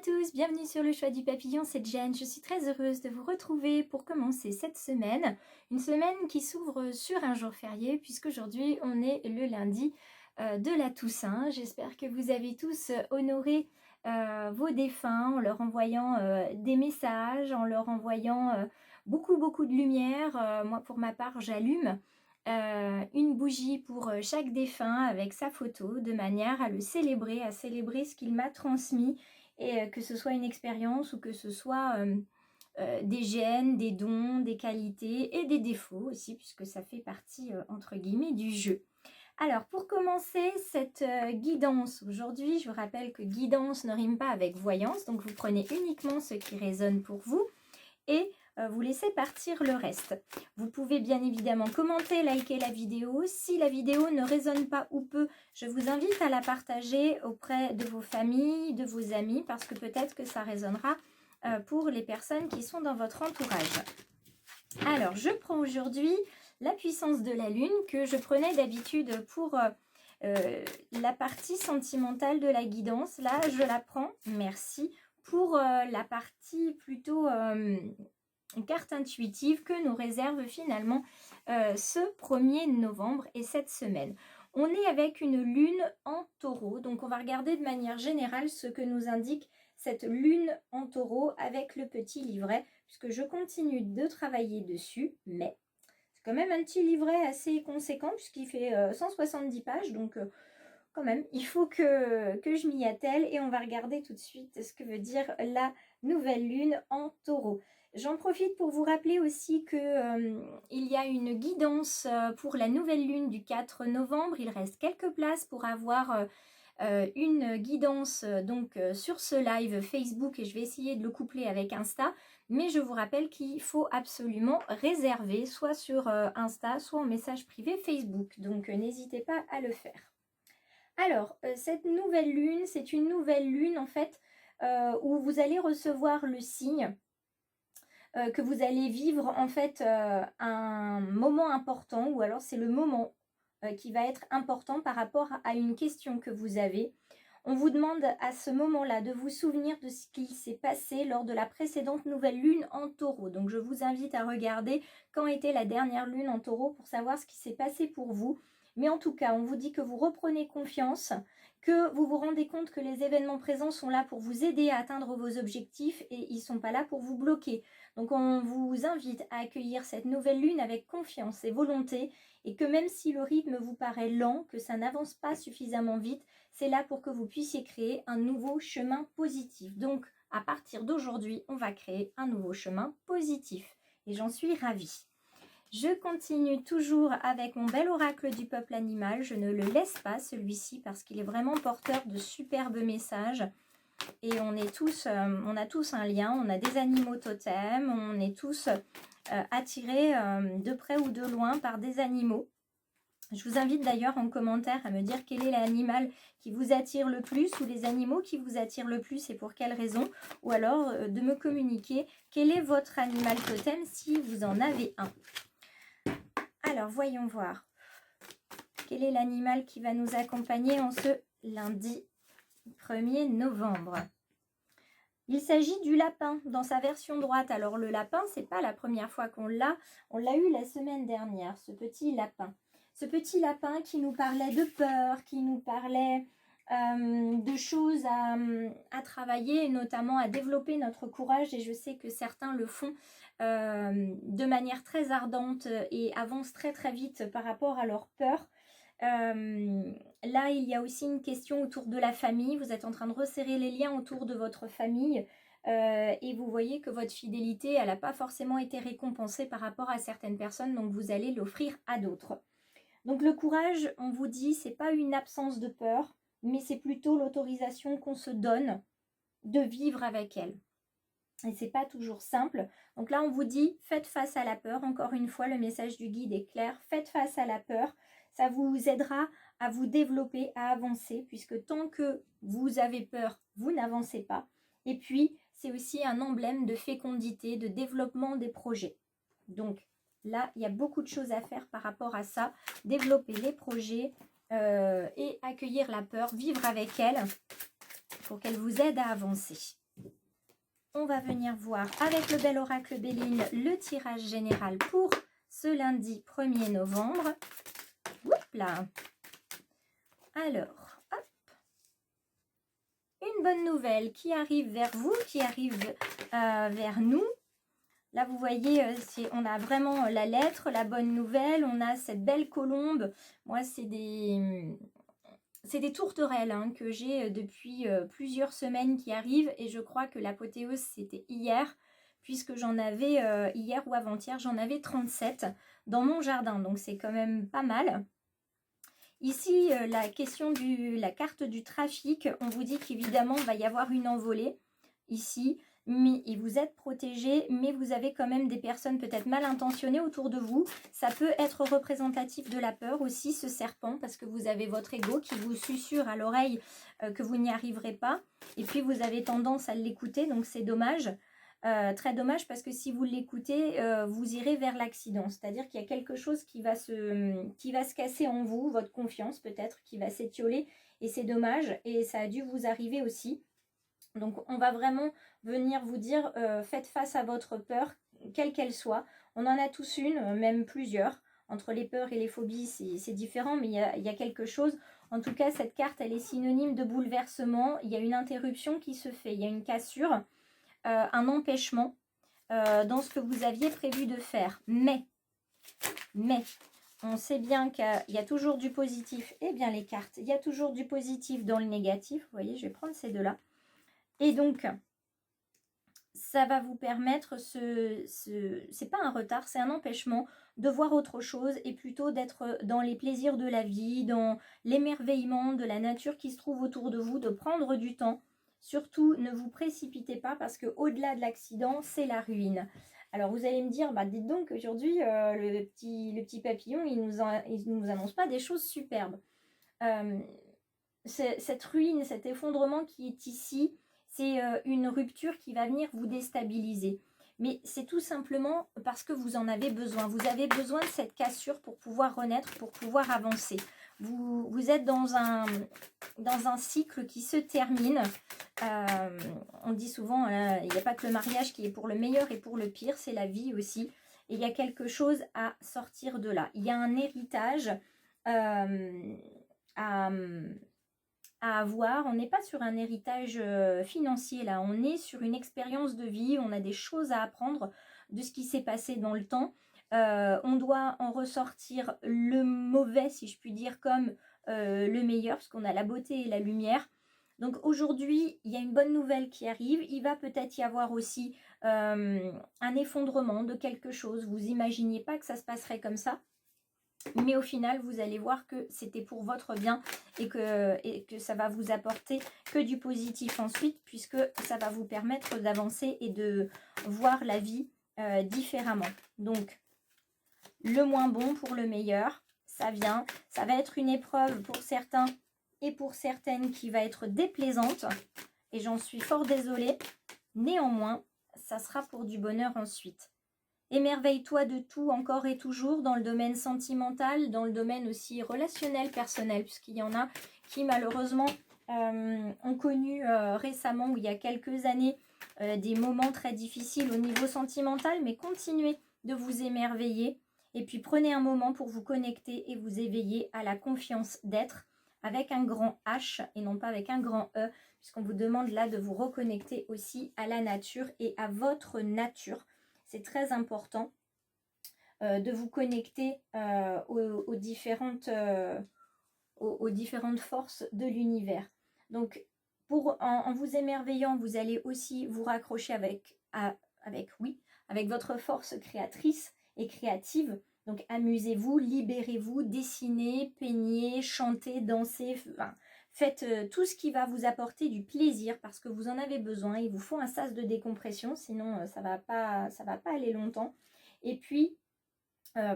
tous, bienvenue sur le choix du papillon, c'est Jen. Je suis très heureuse de vous retrouver pour commencer cette semaine. Une semaine qui s'ouvre sur un jour férié puisqu'aujourd'hui on est le lundi de la Toussaint. J'espère que vous avez tous honoré vos défunts en leur envoyant des messages, en leur envoyant beaucoup de lumière. Moi pour ma part j'allume une bougie pour chaque défunt avec sa photo de manière à le célébrer, à célébrer ce qu'il m'a transmis et que ce soit une expérience ou que ce soit des gènes, des dons, des qualités et des défauts aussi puisque ça fait partie entre guillemets du jeu. Alors pour commencer cette guidance aujourd'hui, je vous rappelle que guidance ne rime pas avec voyance, donc vous prenez uniquement ce qui résonne pour vous et vous laissez partir le reste. Vous pouvez bien évidemment commenter, liker la vidéo. Si la vidéo ne résonne pas ou peu, je vous invite à la partager auprès de vos familles, de vos amis, parce que peut-être que ça résonnera pour les personnes qui sont dans votre entourage. Alors, je prends aujourd'hui la puissance de la Lune que je prenais d'habitude pour la partie sentimentale de la guidance. Là, je la prends, merci, pour la partie plutôt carte intuitive que nous réserve finalement ce 1er novembre et cette semaine. On est avec une lune en taureau, donc on va regarder de manière générale ce que nous indique cette lune en taureau avec le petit livret, puisque je continue de travailler dessus, mais c'est quand même un petit livret assez conséquent puisqu'il fait 170 pages, donc quand même, il faut que je m'y attelle et on va regarder tout de suite ce que veut dire la nouvelle lune en taureau. J'en profite pour vous rappeler aussi que il y a une guidance pour la nouvelle lune du 4 novembre. Il reste quelques places pour avoir une guidance sur ce live Facebook et je vais essayer de le coupler avec Insta. Mais je vous rappelle qu'il faut absolument réserver soit sur Insta, soit en message privé Facebook. Donc n'hésitez pas à le faire. Alors, cette nouvelle lune, c'est une nouvelle lune en fait où vous allez recevoir le signe que vous allez vivre en fait un moment important, ou alors c'est le moment qui va être important par rapport à une question que vous avez. On vous demande à ce moment-là de vous souvenir de ce qui s'est passé lors de la précédente nouvelle lune en taureau. Donc je vous invite à regarder quand était la dernière lune en taureau pour savoir ce qui s'est passé pour vous. Mais en tout cas, on vous dit que vous reprenez confiance, que vous vous rendez compte que les événements présents sont là pour vous aider à atteindre vos objectifs et ils ne sont pas là pour vous bloquer. Donc on vous invite à accueillir cette nouvelle lune avec confiance et volonté et que même si le rythme vous paraît lent, que ça n'avance pas suffisamment vite, c'est là pour que vous puissiez créer un nouveau chemin positif. Donc à partir d'aujourd'hui, on va créer un nouveau chemin positif et j'en suis ravie. Je continue toujours avec mon bel oracle du peuple animal. Je ne le laisse pas celui-ci parce qu'il est vraiment porteur de superbes messages. Et on a tous un lien, on a des animaux totems, on est tous attirés de près ou de loin par des animaux. Je vous invite d'ailleurs en commentaire à me dire quel est l'animal qui vous attire le plus ou les animaux qui vous attirent le plus et pour quelle raison. Ou alors de me communiquer quel est votre animal totem si vous en avez un. Alors, voyons voir. Quel est l'animal qui va nous accompagner en ce lundi 1er novembre? Il s'agit du lapin dans sa version droite. Alors, le lapin, c'est pas la première fois qu'on l'a. On l'a eu la semaine dernière, ce petit lapin. Ce petit lapin qui nous parlait de peur, qui nous parlait de choses à travailler et notamment à développer notre courage, et je sais que certains le font de manière très ardente et avancent très vite par rapport à leur peur. Là il y a aussi une question autour de la famille. Vous êtes en train de resserrer les liens autour de votre famille et vous voyez que votre fidélité elle n'a pas forcément été récompensée par rapport à certaines personnes, donc vous allez l'offrir à d'autres. Donc le courage, on vous dit, c'est pas une absence de peur, mais c'est plutôt l'autorisation qu'on se donne de vivre avec elle. Et c'est pas toujours simple. Donc là, on vous dit, faites face à la peur. Encore une fois, le message du guide est clair. Faites face à la peur. Ça vous aidera à vous développer, à avancer, puisque tant que vous avez peur, vous n'avancez pas. Et puis, c'est aussi un emblème de fécondité, de développement des projets. Donc là, il y a beaucoup de choses à faire par rapport à ça. Développer les projets et accueillir la peur, vivre avec elle pour qu'elle vous aide à avancer. on va venir voir avec le bel oracle Béline le tirage général pour ce lundi 1er novembre. Hop là. Alors, hop. Une bonne nouvelle qui arrive vers vous, qui arrive vers nous. Là, vous voyez, on a vraiment la lettre, la bonne nouvelle. On a cette belle colombe. Moi, c'est des tourterelles hein, que j'ai depuis plusieurs semaines qui arrivent. Et je crois que l'apothéose, c'était hier, puisque j'en avais, hier ou avant-hier, j'en avais 37 dans mon jardin. Donc, c'est quand même pas mal. Ici, la carte du trafic, on vous dit qu'évidemment, il va y avoir une envolée ici. Et vous êtes protégé, mais vous avez quand même des personnes peut-être mal intentionnées autour de vous. Ça peut être représentatif de la peur aussi, ce serpent, parce que vous avez votre ego qui vous susurre à l'oreille que vous n'y arriverez pas. Et puis, vous avez tendance à l'écouter, donc c'est dommage. Très dommage parce que si vous l'écoutez, vous irez vers l'accident. C'est-à-dire qu'il y a quelque chose qui va se casser en vous, votre confiance peut-être, qui va s'étioler. Et c'est dommage et ça a dû vous arriver aussi. Donc on va vraiment venir vous dire, faites face à votre peur, quelle qu'elle soit. On en a tous une, même plusieurs. Entre les peurs et les phobies, c'est différent, mais il y a quelque chose. En tout cas, cette carte, elle est synonyme de bouleversement. Il y a une interruption qui se fait, il y a une cassure, un empêchement dans ce que vous aviez prévu de faire. Mais, on sait bien qu'il y a toujours du positif. Eh bien, les cartes, il y a toujours du positif dans le négatif. Vous voyez, je vais prendre ces deux-là. Et donc, ça va vous permettre, c'est pas un retard, c'est un empêchement de voir autre chose et plutôt d'être dans les plaisirs de la vie, dans l'émerveillement de la nature qui se trouve autour de vous, de prendre du temps. Surtout, ne vous précipitez pas parce qu'au-delà de l'accident, c'est la ruine. Alors, vous allez me dire, bah, dites donc, aujourd'hui, le petit papillon, il nous annonce pas des choses superbes. Cette ruine, cet effondrement qui est ici, c'est une rupture qui va venir vous déstabiliser. Mais c'est tout simplement parce que vous en avez besoin. Vous avez besoin de cette cassure pour pouvoir renaître, pour pouvoir avancer. Vous êtes dans un cycle qui se termine. On dit souvent, il n'y a pas que le mariage qui est pour le meilleur et pour le pire, c'est la vie aussi. Et il y a quelque chose à sortir de là. Il y a un héritage à avoir. On n'est pas sur un héritage financier là, on est sur une expérience de vie, on a des choses à apprendre de ce qui s'est passé dans le temps. On doit en ressortir le mauvais, si je puis dire, comme le meilleur, parce qu'on a la beauté et la lumière. Donc aujourd'hui, il y a une bonne nouvelle qui arrive. Il va peut-être y avoir aussi un effondrement de quelque chose. Vous n'imaginiez pas que ça se passerait comme ça. Mais au final, vous allez voir que c'était pour votre bien et que ça va vous apporter que du positif ensuite, puisque ça va vous permettre d'avancer et de voir la vie différemment. Donc, le moins bon pour le meilleur, ça vient. Ça va être une épreuve pour certains et pour certaines qui va être déplaisante. Et j'en suis fort désolée. Néanmoins, ça sera pour du bonheur ensuite. Émerveille-toi de tout encore et toujours dans le domaine sentimental, dans le domaine aussi relationnel, personnel, puisqu'il y en a qui malheureusement ont connu récemment ou il y a quelques années des moments très difficiles au niveau sentimental, mais continuez de vous émerveiller et puis prenez un moment pour vous connecter et vous éveiller à la confiance d'être avec un grand H et non pas avec un grand E, puisqu'on vous demande là de vous reconnecter aussi à la nature et à votre nature. C'est très important de vous connecter aux différentes forces de l'univers. Donc, en vous émerveillant, vous allez aussi vous raccrocher avec votre force créatrice et créative. Donc, amusez-vous, libérez-vous, dessinez, peignez, chantez, dansez, faites tout ce qui va vous apporter du plaisir parce que vous en avez besoin. Il vous faut un sas de décompression, sinon ça va pas aller longtemps. Et puis,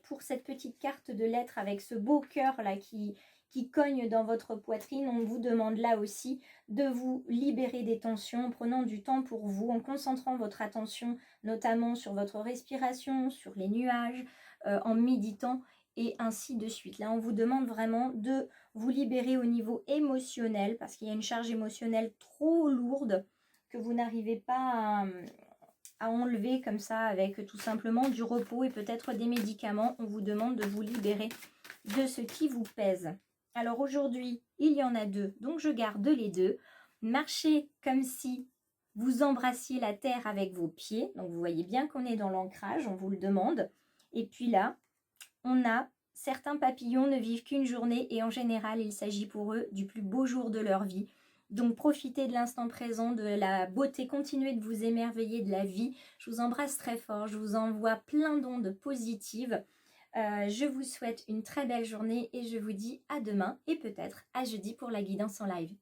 pour cette petite carte de lettres avec ce beau cœur là qui cogne dans votre poitrine, on vous demande là aussi de vous libérer des tensions en prenant du temps pour vous, en concentrant votre attention notamment sur votre respiration, sur les nuages, en méditant et ainsi de suite. Là, on vous demande vraiment de vous libérer au niveau émotionnel parce qu'il y a une charge émotionnelle trop lourde que vous n'arrivez pas à enlever comme ça avec tout simplement du repos et peut-être des médicaments. On vous demande de vous libérer de ce qui vous pèse. Alors aujourd'hui, il y en a 2, donc je garde les 2. Marchez comme si vous embrassiez la terre avec vos pieds. Donc vous voyez bien qu'on est dans l'ancrage, on vous le demande. Et puis là, on a certains papillons ne vivent qu'une journée et en général, il s'agit pour eux du plus beau jour de leur vie. Donc profitez de l'instant présent, de la beauté, continuez de vous émerveiller de la vie. Je vous embrasse très fort, je vous envoie plein d'ondes positives. Je vous souhaite une très belle journée et je vous dis à demain et peut-être à jeudi pour la guidance en live.